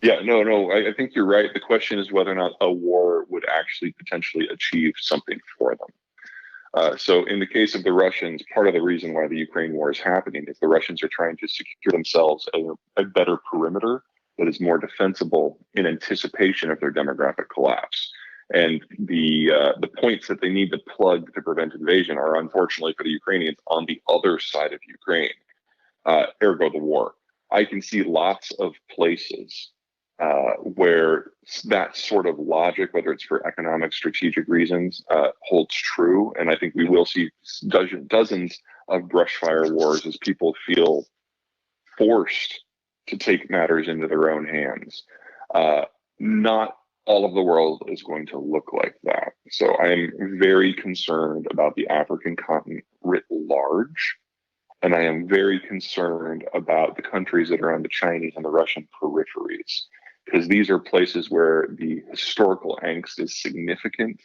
Yeah, no, I think you're right. The question is whether or not a war would actually potentially achieve something for them. So in the case of the Russians, part of the reason why the Ukraine war is happening is the Russians are trying to secure themselves a better perimeter that is more defensible in anticipation of their demographic collapse. And the points that they need to plug to prevent invasion are unfortunately for the Ukrainians on the other side of Ukraine, ergo the war. I can see lots of places where that sort of logic, whether it's for economic, strategic reasons, holds true. And I think we will see dozens of brushfire wars as people feel forced to take matters into their own hands. Not all of the world is going to look like that. So I'm very concerned about the African continent writ large. And I am very concerned about the countries that are on the Chinese and the Russian peripheries, because these are places where the historical angst is significant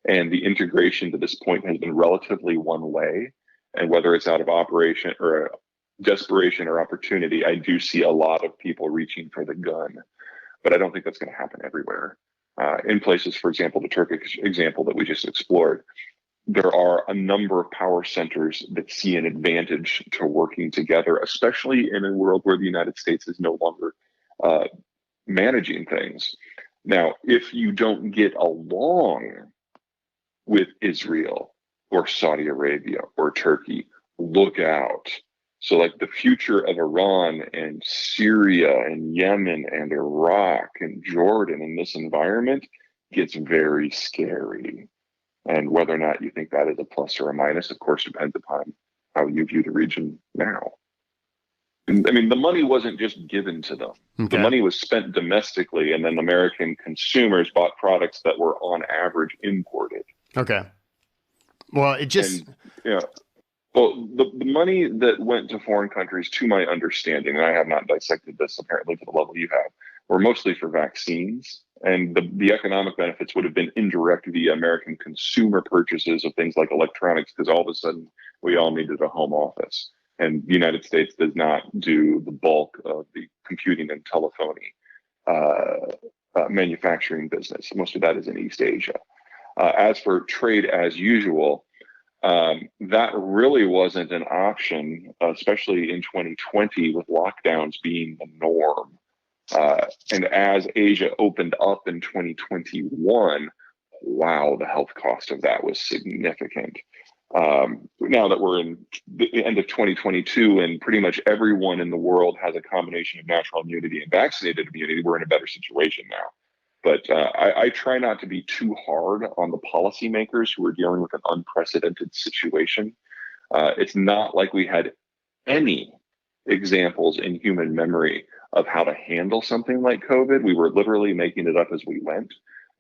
and the integration to this point has been relatively one way. And whether it's out of operation or desperation or opportunity, I do see a lot of people reaching for the gun. But I don't think that's going to happen everywhere. In places, for example, the Turkish example that we just explored, there are a number of power centers that see an advantage to working together, especially in a world where the United States is no longer uh, managing things. Now, if you don't get along with Israel or Saudi Arabia or Turkey, look out. So, like the future of Iran and Syria and Yemen and Iraq and Jordan in this environment gets very scary. And whether or not you think that is a plus or a minus, of course, depends upon how you view the region now. And, I mean, the money wasn't just given to them. The Okay. money was spent domestically, and then American consumers bought products that were on average imported. Okay. Well, it just, And, you know, well, the money that went to foreign countries, to my understanding, and I have not dissected this apparently to the level you have, were mostly for vaccines. And the economic benefits would have been indirect via American consumer purchases of things like electronics, because all of a sudden we all needed a home office. And the United States does not do the bulk of the computing and telephony manufacturing business. Most of that is in East Asia. As for trade as usual, that really wasn't an option, especially in 2020 with lockdowns being the norm. And as Asia opened up in 2021, wow, the health cost of that was significant. Now that we're in the end of 2022 and pretty much everyone in the world has a combination of natural immunity and vaccinated immunity, we're in a better situation now. But I try not to be too hard on the policymakers who are dealing with an unprecedented situation. It's not like we had any examples in human memory of how to handle something like COVID. We were literally making it up as we went.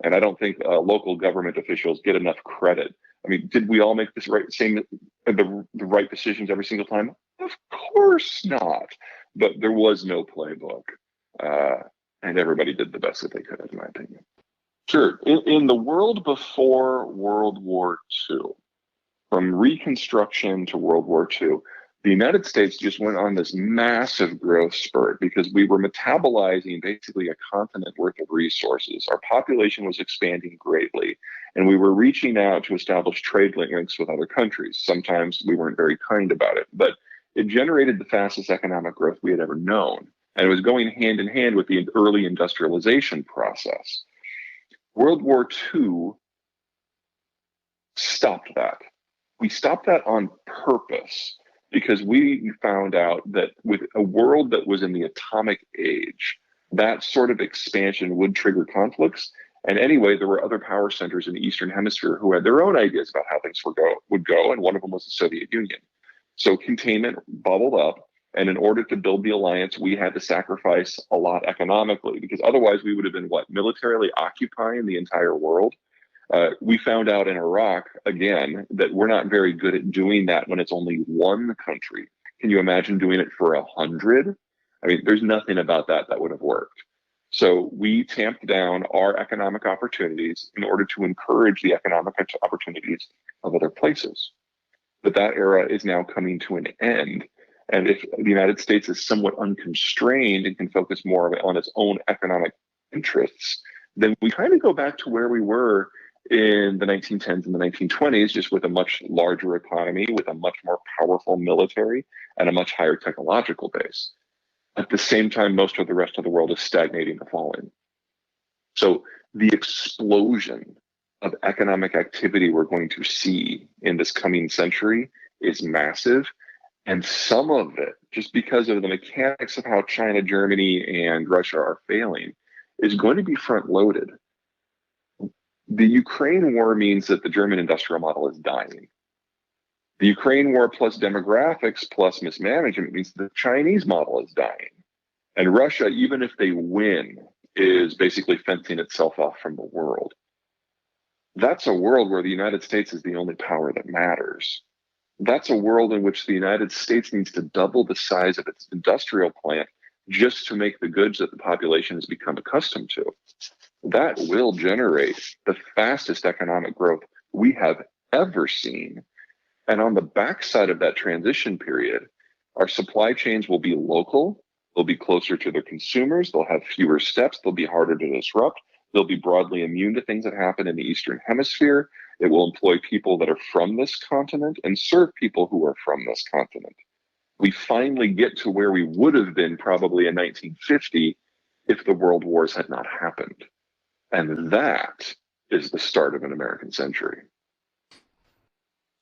And I don't think local government officials get enough credit. I mean, did we all make this right same the right decisions every single time? Of course not. But there was no playbook. Uh, and everybody did the best that they could, in my opinion. Sure. In the world before World War II, from Reconstruction to World War II, the United States just went on this massive growth spurt because we were metabolizing basically a continent worth of resources. Our population was expanding greatly, and we were reaching out to establish trade links with other countries. Sometimes we weren't very kind about it, but it generated the fastest economic growth we had ever known. And it was going hand in hand with the early industrialization process. World War II stopped that. We stopped that on purpose because we found out that with a world that was in the atomic age, that sort of expansion would trigger conflicts. And anyway, there were other power centers in the Eastern Hemisphere who had their own ideas about how things would go, and one of them was the Soviet Union. So containment bubbled up, and in order to build the alliance, we had to sacrifice a lot economically because otherwise we would have been what, militarily occupying the entire world. We found out in Iraq, again, that we're not very good at doing that when it's only one country. Can you imagine doing it for 100? I mean, there's nothing about that that would have worked. So we tamped down our economic opportunities in order to encourage the economic opportunities of other places. But that era is now coming to an end. And if the United States is somewhat unconstrained and can focus more on its own economic interests, then we kind of go back to where we were in the 1910s and the 1920s, just with a much larger economy, with a much more powerful military, and a much higher technological base. At the same time, most of the rest of the world is stagnating or falling. So the explosion of economic activity we're going to see in this coming century is massive. And some of it, just because of the mechanics of how China, Germany, and Russia are failing, is going to be front loaded. The Ukraine war means that the German industrial model is dying. The Ukraine war plus demographics plus mismanagement means the Chinese model is dying. And Russia, even if they win, is basically fencing itself off from the world. That's a world where the United States is the only power that matters. That's a world in which the United States needs to double the size of its industrial plant just to make the goods that the population has become accustomed to. That will generate the fastest economic growth we have ever seen. And on the backside of that transition period, our supply chains will be local, they'll be closer to their consumers, they'll have fewer steps, they'll be harder to disrupt, they'll be broadly immune to things that happen in the Eastern Hemisphere. It will employ people that are from this continent and serve people who are from this continent. We finally get to where we would have been probably in 1950 if the world wars had not happened. And that is the start of an American century.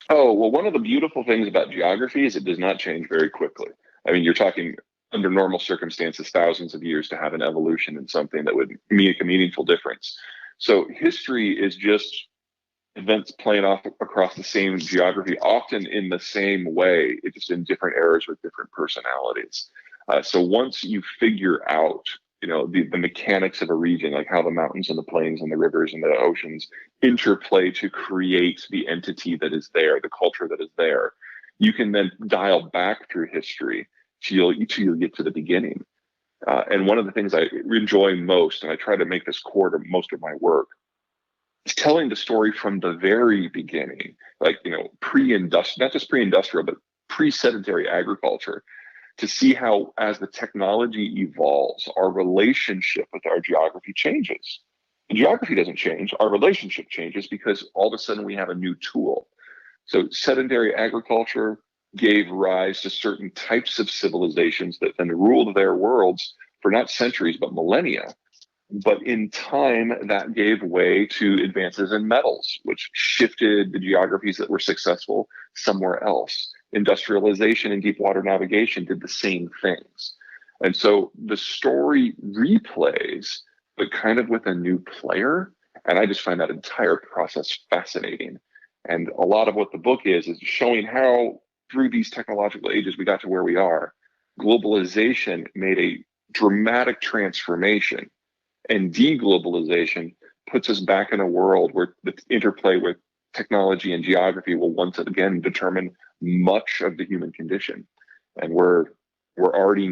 Oh, well, one of the beautiful things about geography is it does not change very quickly. I mean, you're talking under normal circumstances, thousands of years to have an evolution in something that would make a meaningful difference. So history is just events playing off across the same geography, often in the same way, it's just in different eras with different personalities. So once you figure out, the mechanics of a region, like how the mountains and the plains and the rivers and the oceans interplay to create the entity that is there, the culture that is there, you can then dial back through history till you get to the beginning. And one of the things I enjoy most, and I try to make this core to most of my work, is telling the story from the very beginning, like, pre-industrial, not just pre-industrial, but pre-sedentary agriculture, to see how, as the technology evolves, our relationship with our geography changes. The geography doesn't change, our relationship changes because all of a sudden we have a new tool. So sedentary agriculture gave rise to certain types of civilizations that then ruled their worlds for not centuries, but millennia. But in time, that gave way to advances in metals, which shifted the geographies that were successful somewhere else. Industrialization and deep water navigation did the same things. And so the story replays, but kind of with a new player. And I just find that entire process fascinating. And a lot of what the book is showing how through these technological ages we got to where we are. Globalization made a dramatic transformation, and deglobalization puts us back in a world where the interplay with technology and geography will once again determine much of the human condition. And we're already